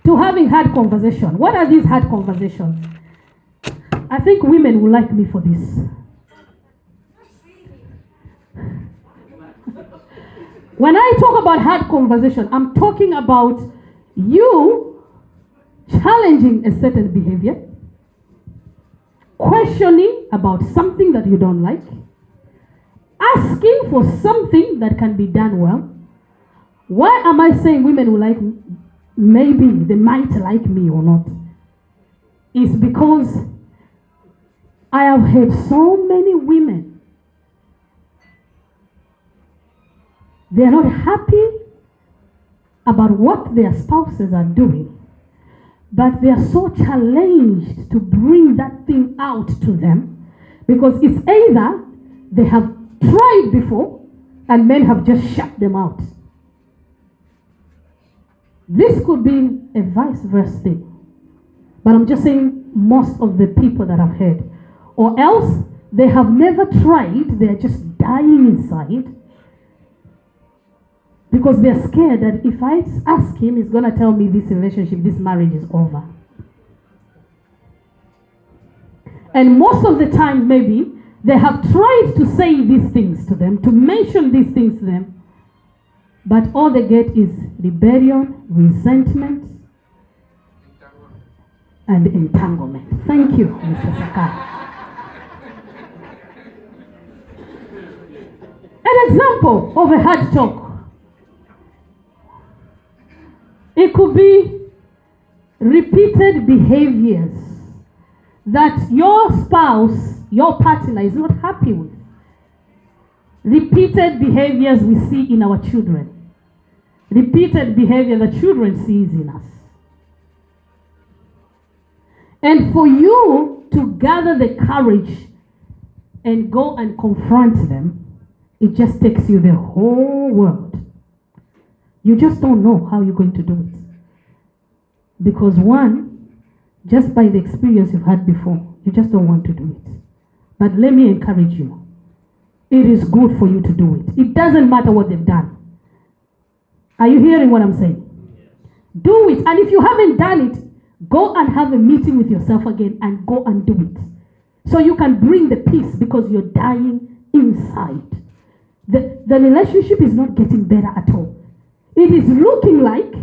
to having hard conversation. What are these hard conversations? I think women will like me for this. When I talk about hard conversation, I'm talking about you challenging a certain behavior, questioning about something that you don't like, asking for something that can be done well. Why am I saying women will like me? Maybe they might like me or not. It's because I have heard so many women, they are not happy about what their spouses are doing, but they are so challenged to bring that thing out to them, because it's either they have tried before and men have just shut them out. This could be a vice versa thing, but I'm just saying most of the people that I've heard, or else they have never tried, they're just dying inside because they're scared that if I ask him, he's going to tell me this relationship, this marriage is over. And most of the time, maybe, they have tried to say these things to them, to mention these things to them, but all they get is rebellion, resentment, and entanglement. Thank you, Mr. Sakai. An example of a hard talk. It could be repeated behaviors that your spouse, your partner is not happy with. Repeated behaviors we see in our children. Repeated behavior that children sees in us. And for you to gather the courage and go and confront them, it just takes you the whole world. You just don't know how you're going to do it. Because one, just by the experience you've had before, you just don't want to do it. But let me encourage you. It is good for you to do it. It doesn't matter what they've done. Are you hearing what I'm saying? Do it. And if you haven't done it, go and have a meeting with yourself again and go and do it. So you can bring the peace, because you're dying inside. The relationship is not getting better at all. It is looking like,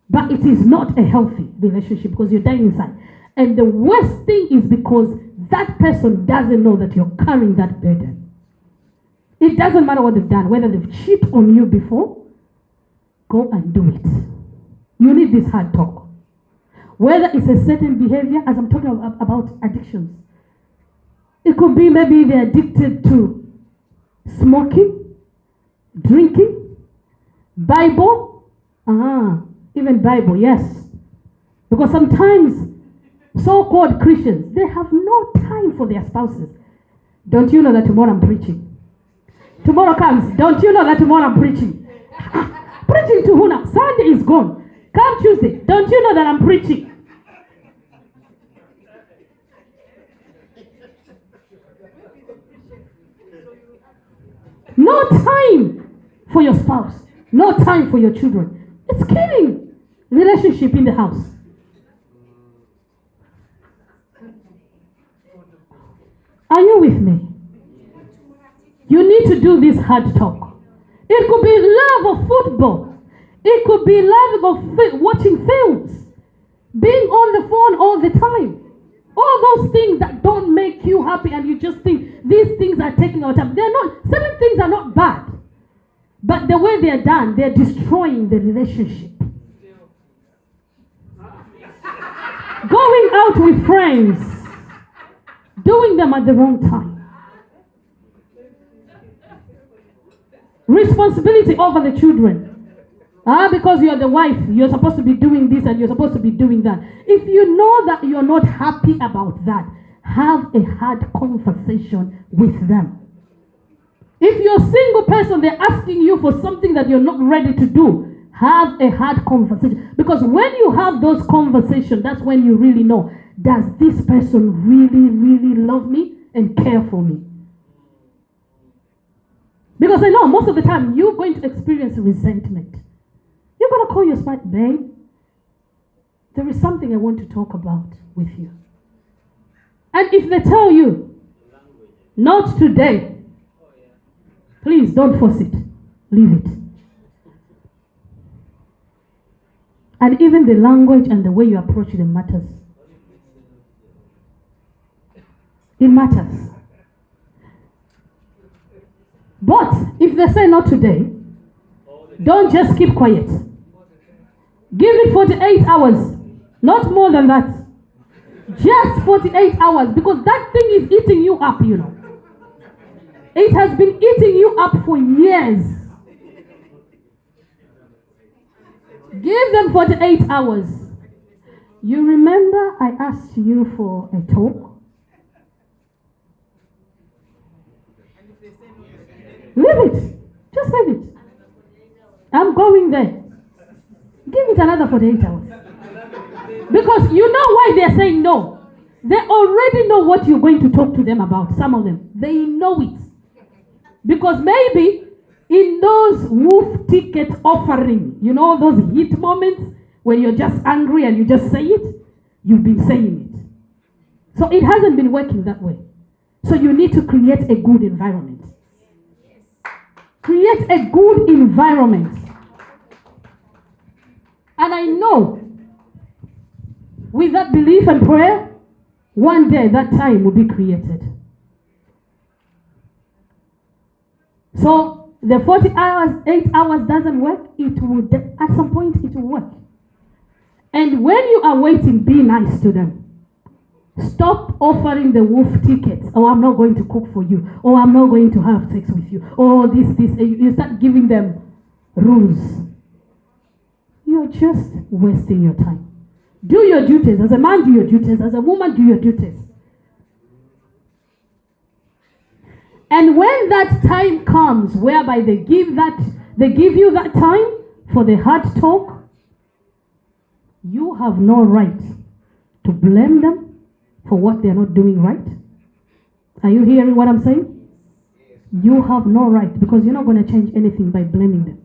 but it is not a healthy relationship because you're dying inside. And the worst thing is because that person doesn't know that you're carrying that burden. It doesn't matter what they've done, whether they've cheated on you before, go and do it. You need this hard talk. Whether it's a certain behavior, as I'm talking about addictions. It could be maybe they're addicted to smoking, drinking, Bible, even Bible, yes. Because sometimes so-called Christians, they have no time for their spouses. Don't you know that tomorrow I'm preaching? Tomorrow comes, don't you know that tomorrow I'm preaching? Preaching to who now? Sunday is gone. Come Tuesday, don't you know that I'm preaching? No time for your spouse. No time for your children. It's killing relationship in the house. Are you with me? You need to do this hard talk. It could be love of football. It could be love of watching films. Being on the phone all the time. All those things that don't make you happy and you just think these things are taking our time. They're not. Certain things are not bad. But the way they're done, they're destroying the relationship. Going out with friends, doing them at the wrong time. Responsibility over the children. Because you're the wife, you're supposed to be doing this and you're supposed to be doing that. If you know that you're not happy about that, have a hard conversation with them. If you're a single person, they're asking you for something that you're not ready to do, have a hard conversation. Because when you have those conversations, that's when you really know, does this person really, really love me and care for me? Because I know most of the time, you're going to experience resentment. You're going to call your spouse, babe, there is something I want to talk about with you. And if they tell you, not today, please don't force it. Leave it. And even the language and the way you approach them matters. It matters. But if they say not today, don't just keep quiet. Give it 48 hours. Not more than that. Just 48 hours. Because that thing is eating you up, you know. It has been eating you up for years. Give them 48 hours. You remember I asked you for a talk? Leave it. Just leave it. I'm going there. Give it another 48 hours. Because you know why they're saying no. They already know what you're going to talk to them about. Some of them. They know it. Because maybe in those wolf ticket offering, you know those heat moments when you're just angry and you just say it? You've been saying it. So it hasn't been working that way. So you need to create a good environment. Create a good environment. And I know with that belief and prayer, one day that time will be created. So the 40 hours, 8 hours doesn't work, it will, at some point it will work. And when you are waiting, be nice to them. Stop offering the wolf tickets. Oh, I'm not going to cook for you. Oh, I'm not going to have sex with you. Oh, this. You start giving them rules. You're just wasting your time. Do your duties. As a man, do your duties. As a woman, do your duties. And when that time comes, whereby they give you that time for the hard talk, you have no right to blame them for what they're not doing right. Are you hearing what I'm saying? You have no right, because you're not going to change anything by blaming them.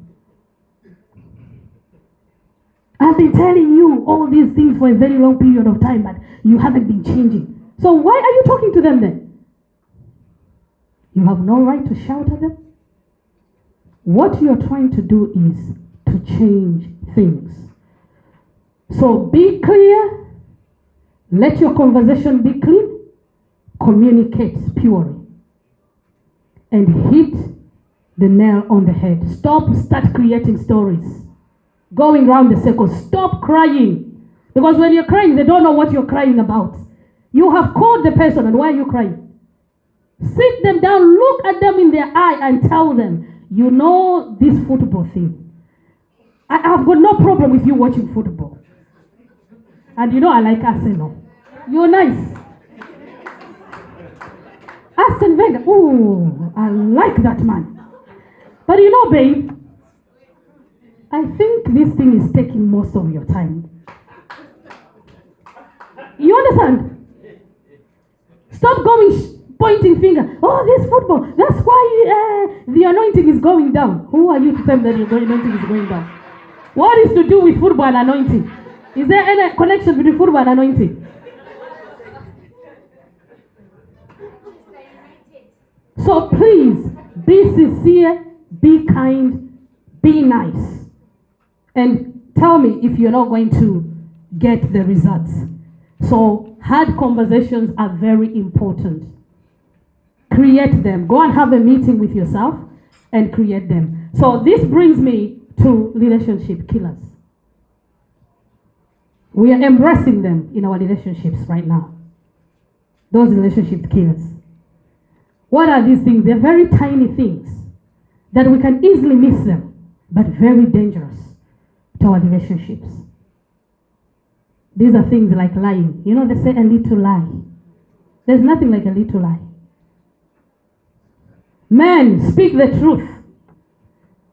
I've been telling you all these things for a very long period of time, but you haven't been changing. So why are you talking to them then? You have no right to shout at them. What you're trying to do is to change things. So be clear. Let your conversation be clean. Communicate purely. And hit the nail on the head. Start creating stories. Going round the circle. Stop crying. Because when you're crying, they don't know what you're crying about. You have called the person, and why are you crying? Sit them down, look at them in their eye and tell them, you know this football thing. I've got no problem with you watching football. And you know I like Arsenal. You're nice. Arsene Wenger, oh, I like that man. But you know, babe, I think this thing is taking most of your time. You understand? Stop going pointing finger. Oh, this football. That's why the anointing is going down. Who are you to tell me that the anointing is going down? What is to do with football and anointing? Is there any connection between football and anointing? So please, be sincere, be kind, be nice. And tell me if you're not going to get the results. So hard conversations are very important. Create them. Go and have a meeting with yourself and create them. So this brings me to relationship killers. We are embracing them in our relationships right now. Those relationship killers. What are these things? They're very tiny things that we can easily miss them, but very dangerous to our relationships. These are things like lying. You know, they say a little lie. There's nothing like a little lie. Men, speak the truth.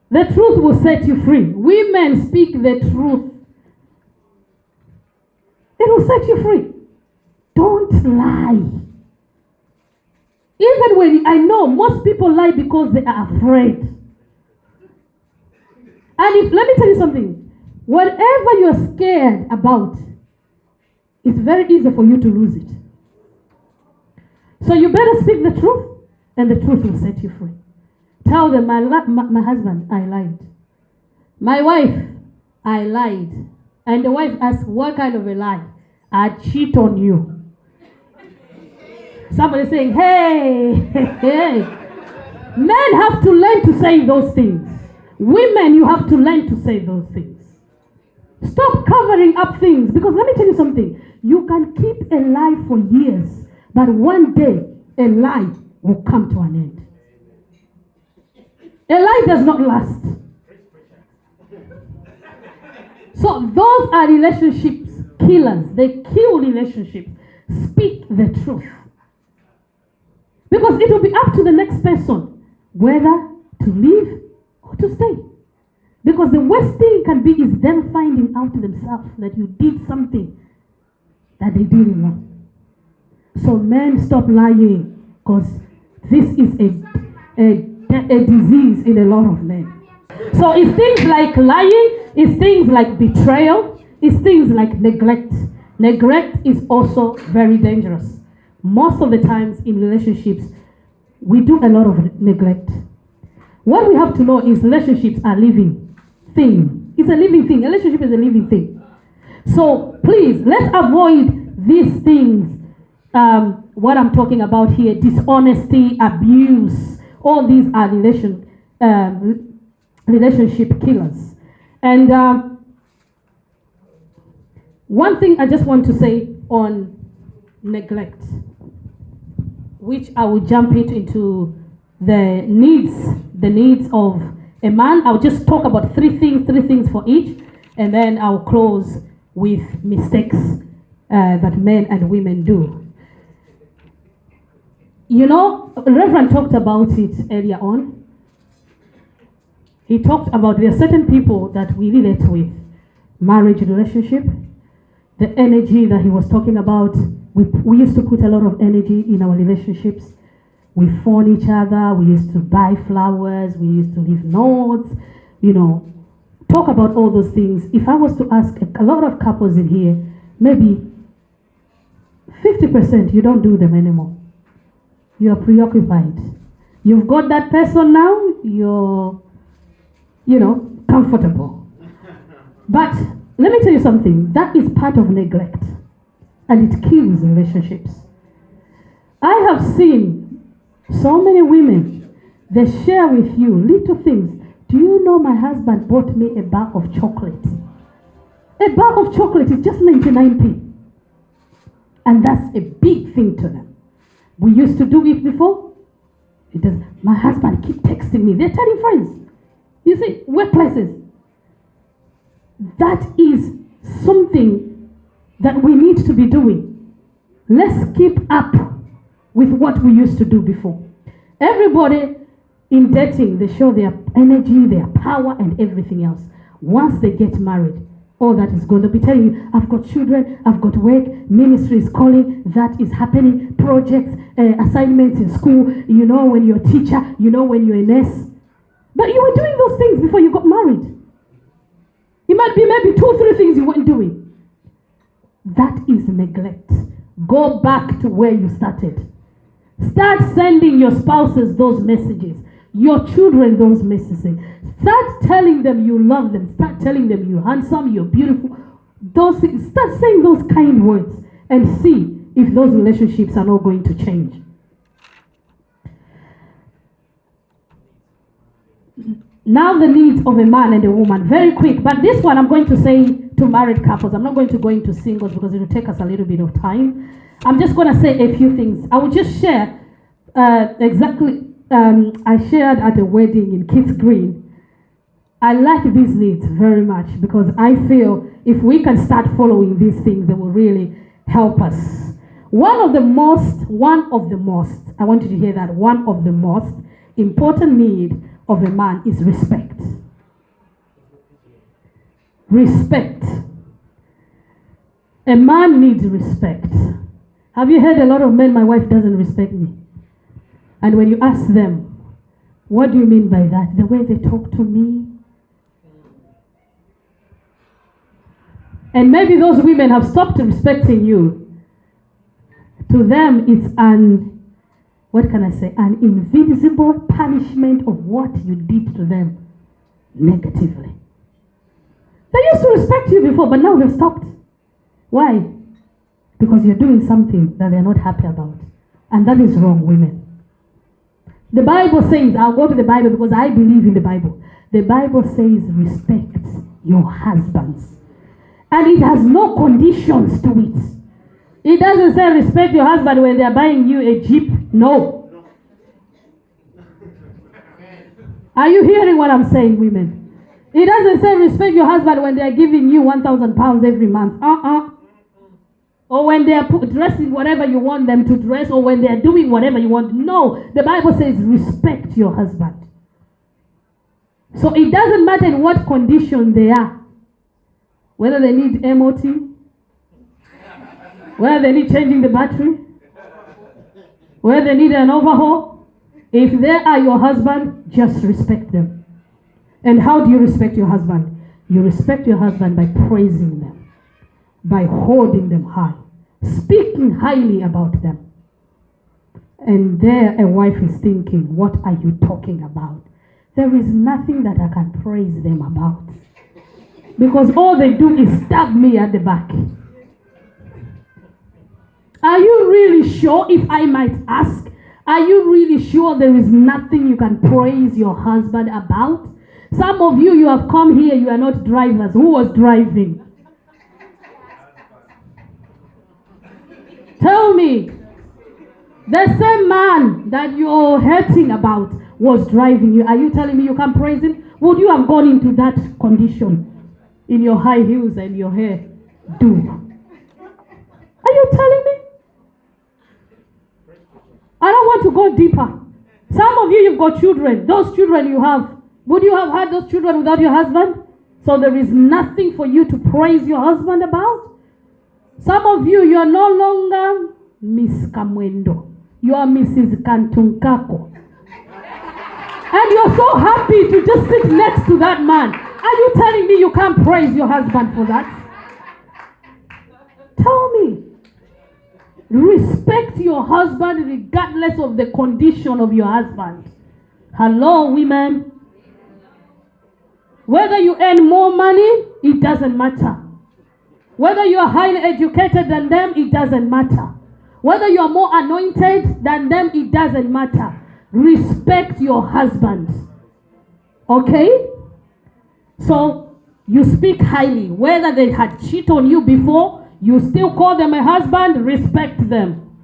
The truth will set you free. Women, speak the truth. It will set you free. Don't lie. Even when I know most people lie because they are afraid. And let me tell you something. Whatever you're scared about, it's very easy for you to lose it. So you better speak the truth, and the truth will set you free. Tell them, my husband, I lied. My wife, I lied. And the wife asks, what kind of a lie? I cheat on you. Somebody saying, hey, hey. Men have to learn to say those things. Women, you have to learn to say those things. Stop covering up things, because let me tell you something. You can keep a lie for years, but one day a lie will come to an end. A lie does not last. So those are relationships killers. They kill relationships. Speak the truth. Because it will be up to the next person whether to leave or to stay. Because the worst thing can be is them finding out themselves that you did something that they didn't know. So men, stop lying, because this is a disease in a lot of men. So it's things like lying, it's things like betrayal, it's things like neglect. Neglect is also very dangerous. Most of the times in relationships, we do a lot of neglect. What we have to know is relationships are living thing. It's a living thing. A relationship is a living thing. So please, let's avoid these things. What I'm talking about here, dishonesty, abuse, all these are relationship killers. And one thing I just want to say on neglect, which I will jump into the needs of a man. I'll just talk about three things for each, and then I'll close with mistakes that men and women do. You know, Reverend talked about it earlier on. He talked about there are certain people that we relate with. Marriage relationship, the energy that he was talking about. We used to put a lot of energy in our relationships. We phone each other. We used to buy flowers. We used to leave notes. You know, talk about all those things. If I was to ask a lot of couples in here, maybe 50% you don't do them anymore. You're preoccupied. You've got that person now. You're, comfortable. But let me tell you something. That is part of neglect. And it kills relationships. I have seen so many women, they share with you little things. Do you know my husband bought me a bar of chocolate? A bar of chocolate is just 99p. And that's a big thing to them. We used to do it before. It does. My husband keep texting me. They're telling friends. You see, workplaces. That is something that we need to be doing. Let's keep up with what we used to do before. Everybody in dating, they show their energy, their power, and everything else. Once they get married, all that is going to be telling you, I've got children, I've got work, ministry is calling, that is happening, projects, assignments in school, you know when you're a teacher, you know when you're a nurse. But you were doing those things before you got married. It might be maybe 2 or 3 things you weren't doing. That is neglect. Go back to where you started. Start sending your spouses those messages, your children those messages. Start telling them you love them. Start telling them you're handsome, you're beautiful. Those things. Start saying those kind words and see if those relationships are not going to change. Now the needs of a man and a woman. Very quick, but this one I'm going to say to married couples. I'm not going to go into singles because it will take us a little bit of time. I'm just going to say a few things. I will just share I shared at a wedding in Kids Green. I like these needs very much because I feel if we can start following these things, they will really help us. One of the most, I want you to hear that, one of the most important need of a man is respect. Respect. A man needs respect. Have you heard a lot of men, my wife doesn't respect me? And when you ask them, what do you mean by that? The way they talk to me. And maybe those women have stopped respecting you. To them, it's an invisible punishment of what you did to them negatively. They used to respect you before, but now they've stopped. Why? Because you're doing something that they're not happy about. And that is wrong, women. The Bible says, I'll go to the Bible because I believe in the Bible. The Bible says respect your husbands. And it has no conditions to it. It doesn't say respect your husband when they're buying you a Jeep. No. Are you hearing what I'm saying, women? It doesn't say respect your husband when they're giving you 1,000 pounds every month. Or when they're dressing whatever you want them to dress, or when they're doing whatever you want. No. The Bible says respect your husband. So it doesn't matter in what condition they are. Whether they need MOT, whether they need changing the battery, whether they need an overhaul. If they are your husband, just respect them. And how do you respect your husband? You respect your husband by praising them, by holding them high, speaking highly about them. And there a wife is thinking, what are you talking about? There is nothing that I can praise them about. Because all they do is stab me at the back. Are you really sure, if I might ask, are you really sure there is nothing you can praise your husband about? Some of you have come here, you are not drivers. Who was driving? Tell me. The same man that you're hurting about was driving you. Are you telling me you can't praise him? Would you have gone into that condition in your high heels and your hair? Do. Are you telling me? I don't want to go deeper. Some of you, you've got children. Those children you have, would you have had those children without your husband? So there is nothing for you to praise your husband about? Some of you, you are no longer Miss Kamwendo. You are Mrs. Kantunkako. And you're so happy to just sit next to that man. Are you telling me you can't praise your husband for that? Tell me. Respect your husband regardless of the condition of your husband. Hello, women. Whether you earn more money, it doesn't matter. Whether you are highly educated than them, it doesn't matter. Whether you are more anointed than them, it doesn't matter. Respect your husband. Okay? So, you speak highly. Whether they had cheated on you before, you still call them a husband, respect them.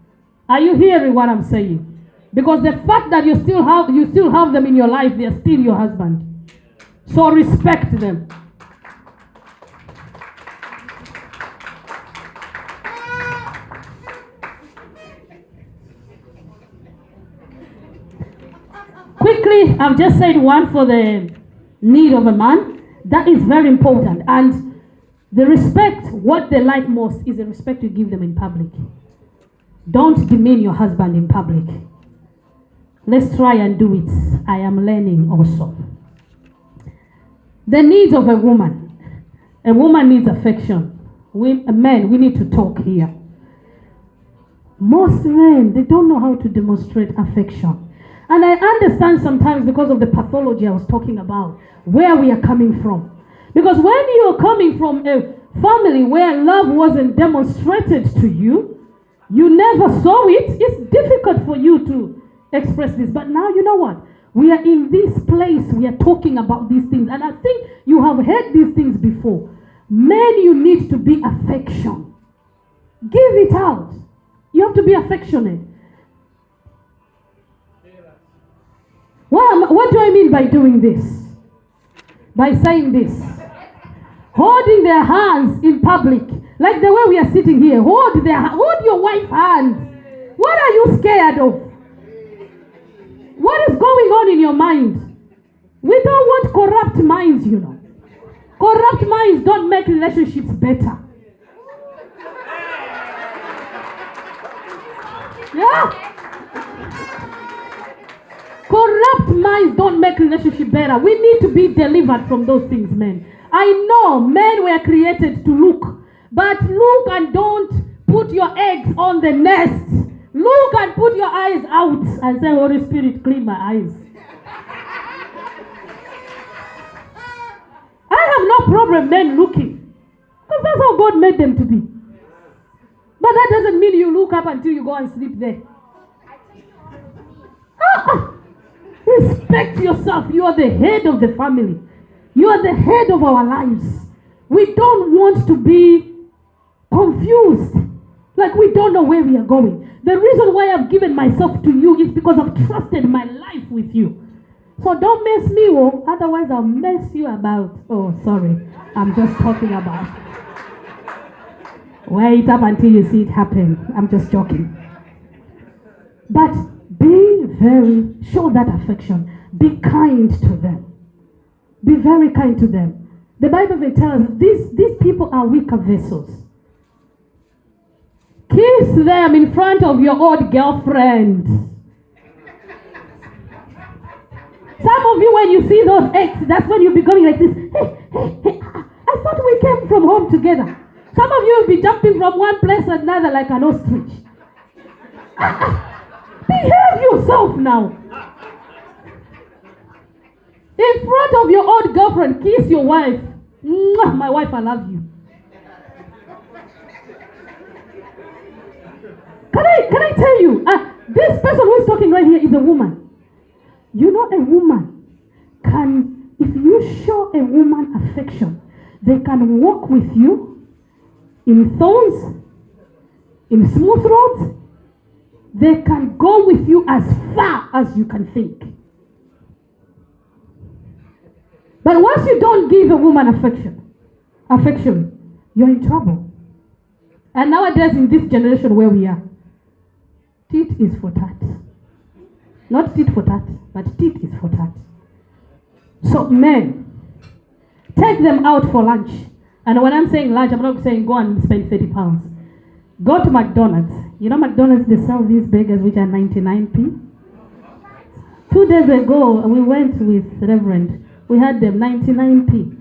Are you hearing what I'm saying? Because the fact that you still have them in your life, they're still your husband. So respect them. Quickly, I've just said one for the need of a man. That is very important. And the respect, what they like most is the respect you give them in public. Don't demean your husband in public. Let's try and do it. I am learning also. The needs of a woman. A woman needs affection. Men, we need to talk here. Most men, they don't know how to demonstrate affection. And I understand sometimes because of the pathology I was talking about, where we are coming from. Because when you're coming from a family where love wasn't demonstrated to you, you never saw it, it's difficult for you to express this. But now, you know what? We are in this place, we are talking about these things. And I think you have heard these things before. Men, you need to be affection. Give it out. You have to be affectionate. What do I mean by doing this? By saying this. Holding their hands in public. Like the way we are sitting here. Hold your wife's hand. What are you scared of? What is going on in your mind? We don't want corrupt minds, you know. Corrupt minds don't make relationships better. Yeah. Corrupt minds don't make relationship better. We need to be delivered from those things, men. I know men were created to look But look and don't put your eggs on the nest. Look and put your eyes out and say, Holy Spirit, clean my eyes. I have no problem men looking, because that's how God made them to be. But that doesn't mean you look up until you go and sleep there. Respect yourself. You are the head of the family. You are the head of our lives. We don't want to be confused, like we don't know where we are going. The reason why I've given myself to you is because I've trusted my life with you. So don't mess me, otherwise I'll mess you about. Oh, sorry. I'm just talking about. Wait up until you see it happen. I'm just joking. But show that affection. Be kind to them. Be very kind to them. The Bible tells us these people are weaker vessels. Kiss them in front of your old girlfriend. Some of you, when you see those exes, that's when you'll be going like this. Hey, I thought we came from home together. Some of you will be jumping from one place to another like an ostrich. Behave yourself now. In front of your old girlfriend, kiss your wife. Mwah, my wife, I love you. Can I tell you, this person who is talking right here is a woman. You know, a woman can, if you show a woman affection, they can walk with you in thorns, in smooth roads. They can go with you as far as you can think. But once you don't give a woman affection, you're in trouble. And nowadays in this generation where we are, tit is for tat. Not tit for tat, but tit is for tat. So men, take them out for lunch. And when I'm saying lunch, I'm not saying go and spend 30 pounds. Go to McDonald's. You know McDonald's, they sell these burgers which are 99p. 2 days ago, we went with Reverend. We had them 99p.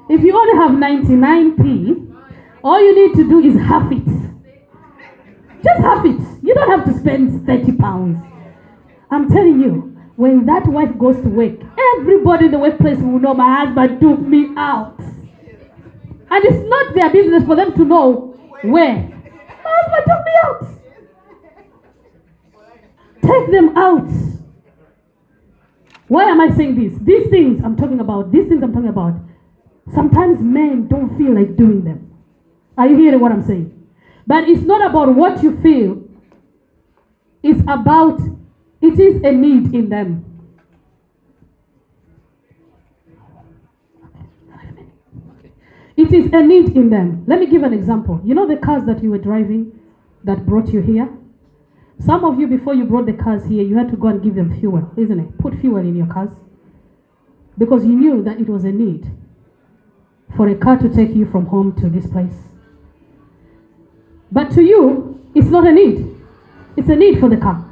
If you only have 99p, all you need to do is half it. Just half it. You don't have to spend 30 pounds. I'm telling you, when that wife goes to work, everybody in the workplace will know my husband took me out. And it's not their business for them to know where. My husband took me out. Take them out. Why am I saying this? These things I'm talking about, sometimes men don't feel like doing them. Are you hearing what I'm saying? But it's not about what you feel. It's about, it is a need in them. It is a need in them. Let me give an example. You know the cars that you were driving that brought you here? Some of you, before you brought the cars here, you had to go and give them fuel, isn't it? Put fuel in your cars. Because you knew that it was a need for a car to take you from home to this place. But to you, it's not a need. It's a need for the car.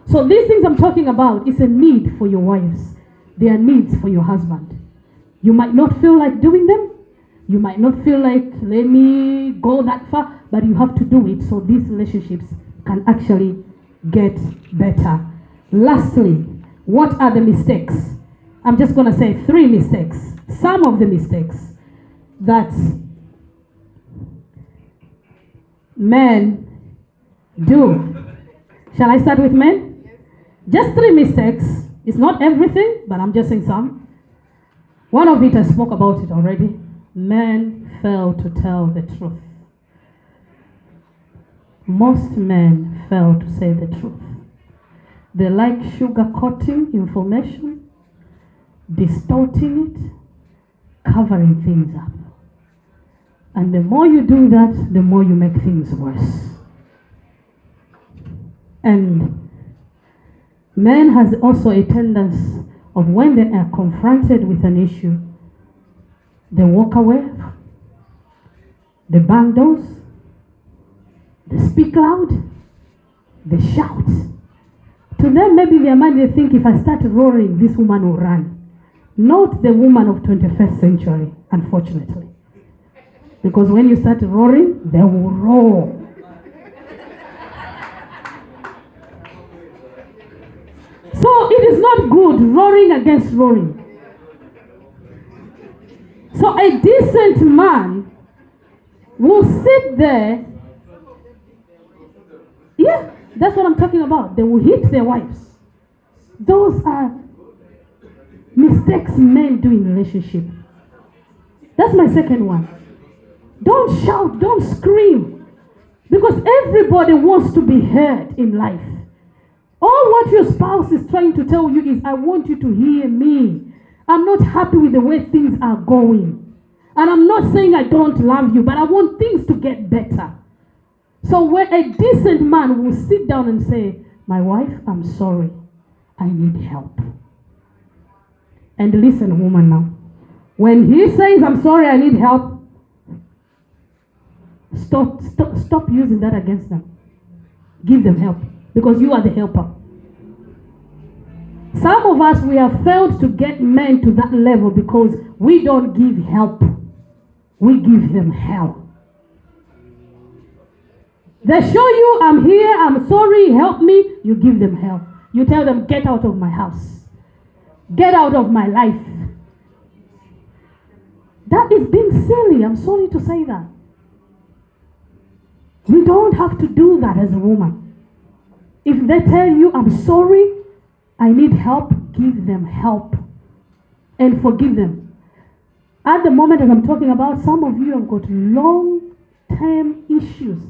So these things I'm talking about is a need for your wives. They are needs for your husband. You might not feel like doing them. You might not feel like, let me go that far, but you have to do it so these relationships can actually get better. Lastly, what are the mistakes? I'm just going to say 3 mistakes. Some of the mistakes that men do. Shall I start with men? Just 3 mistakes. It's not everything, but I'm just saying some. One of it, I spoke about it already. Men fail to tell the truth. Most men fail to say the truth. They like sugarcoating information, distorting it, covering things up. And the more you do that, the more you make things worse. And men has also a tendency of when they are confronted with an issue, they walk away, they bang doors, they speak loud, they shout. To them, maybe in their mind, they think if I start roaring, this woman will run. Not the woman of 21st century, unfortunately. Because when you start roaring, they will roar. So it is not good roaring against roaring. So a decent man will sit there. Yeah, that's what I'm talking about. They will hit their wives. Those are mistakes men do in relationship. That's my second one. Don't shout, don't scream. Because everybody wants to be heard in life. All what your spouse is trying to tell you is, I want you to hear me. I'm not happy with the way things are going. And I'm not saying I don't love you, but I want things to get better. So when a decent man will sit down and say, my wife, I'm sorry. I need help. And listen, woman, now. When he says, I'm sorry, I need help, stop using that against them. Give them help. Because you are the helper. Some of us, we have failed to get men to that level because we don't give help. We give them hell. They show you, I'm here, I'm sorry, help me. You give them hell. You tell them, get out of my house. Get out of my life. That is being silly. I'm sorry to say that. We don't have to do that as a woman. If they tell you, I'm sorry, I need help, give them help and forgive them. At the moment as I'm talking about, some of you have got long-term issues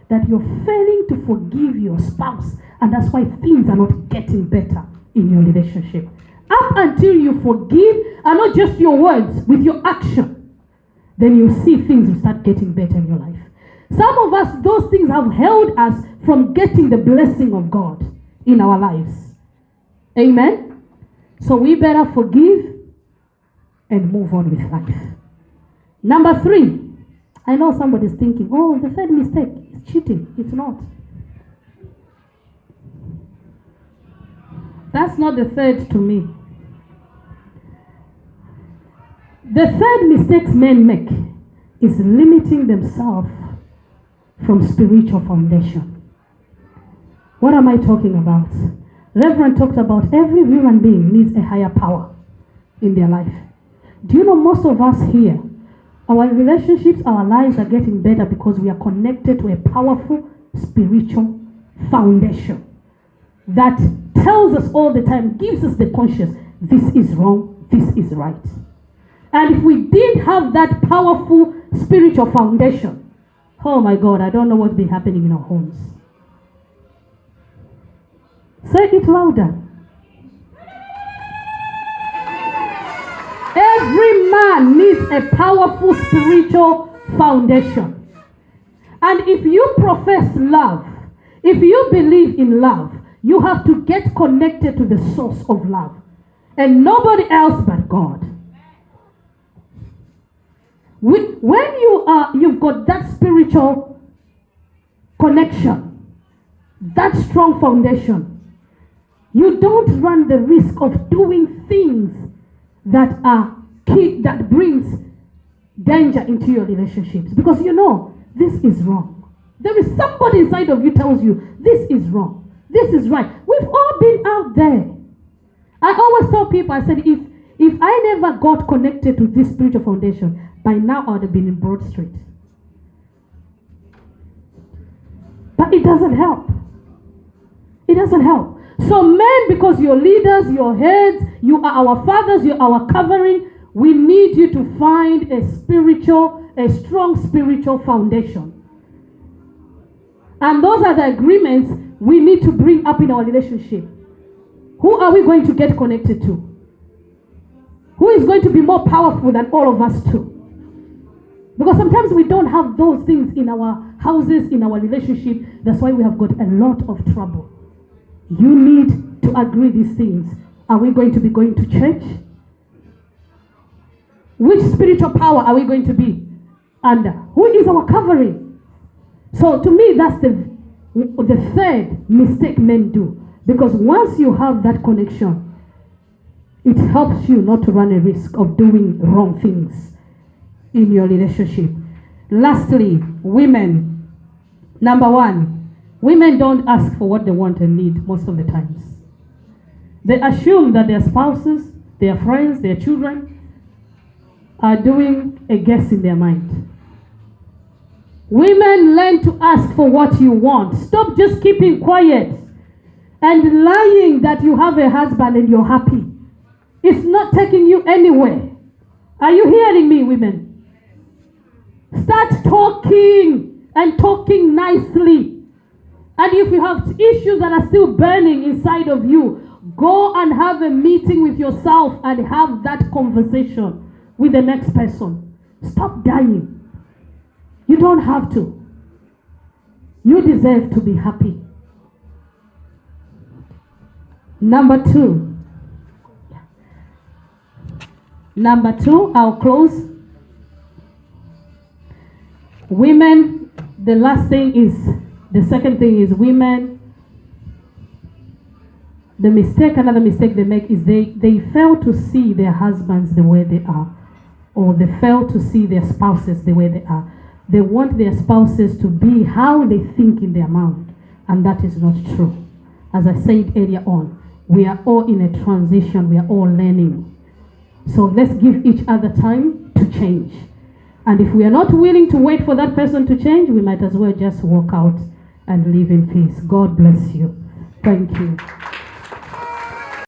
that you're failing to forgive your spouse, and that's why things are not getting better in your relationship. Up until you forgive, and not just your words, with your action, then you see things will start getting better in your life. Some of us, those things have held us from getting the blessing of God in our lives. Amen? So we better forgive and move on with life. Number 3. I know somebody's thinking, oh, the third mistake is cheating. It's not. That's not the third to me. The third mistake men make is limiting themselves from spiritual foundation. What am I talking about? Reverend talked about every human being needs a higher power in their life. Do you know most of us here, our relationships, our lives are getting better because we are connected to a powerful spiritual foundation that tells us all the time, gives us the conscience, this is wrong, this is right. And if we did have that powerful spiritual foundation, oh my God, I don't know what would be happening in our homes. Say it louder. Every man needs a powerful spiritual foundation. And if you profess love, if you believe in love, you have to get connected to the source of love. And nobody else but God. When you've got that spiritual connection, that strong foundation, you don't run the risk of doing things that brings danger into your relationships, because you know this is wrong. There is somebody inside of you tells you this is wrong, this is right. We've all been out there. I always tell people, I said, if I never got connected to this spiritual foundation, by now I would have been in Broad Street. But it doesn't help. It doesn't help. So men, because you're leaders, you're heads, you are our fathers, you're our covering, we need you to find a strong spiritual foundation. And those are the agreements we need to bring up in our relationship. Who are we going to get connected to? Who is going to be more powerful than all of us too? Because sometimes we don't have those things in our houses, in our relationship. That's why we have got a lot of trouble. You need to agree these things. Are we going to be going to church? Which spiritual power are we going to be under? Who is our covering? So to me, that's the third mistake men do. Because once you have that connection, it helps you not to run a risk of doing wrong things in your relationship. Lastly, women. Number one, women don't ask for what they want and need most of the times. They assume that their spouses, their friends, their children are doing a guess in their mind. Women, learn to ask for what you want. Stop just keeping quiet and lying that you have a husband and you're happy. It's not taking you anywhere. Are you hearing me, women? Start talking and talking nicely. And if you have issues that are still burning inside of you, go and have a meeting with yourself and have that conversation with the next person. Stop dying. You don't have to. You deserve to be happy. Number two, I'll close. Women, the second thing is women, another mistake they make is they fail to see their husbands the way they are, or they fail to see their spouses the way they are. They want their spouses to be how they think in their mind, and that is not true. As I said earlier on, we are all in a transition, we are all learning. So let's give each other time to change. And if we are not willing to wait for that person to change, we might as well just walk out and live in peace. God bless you. Thank you.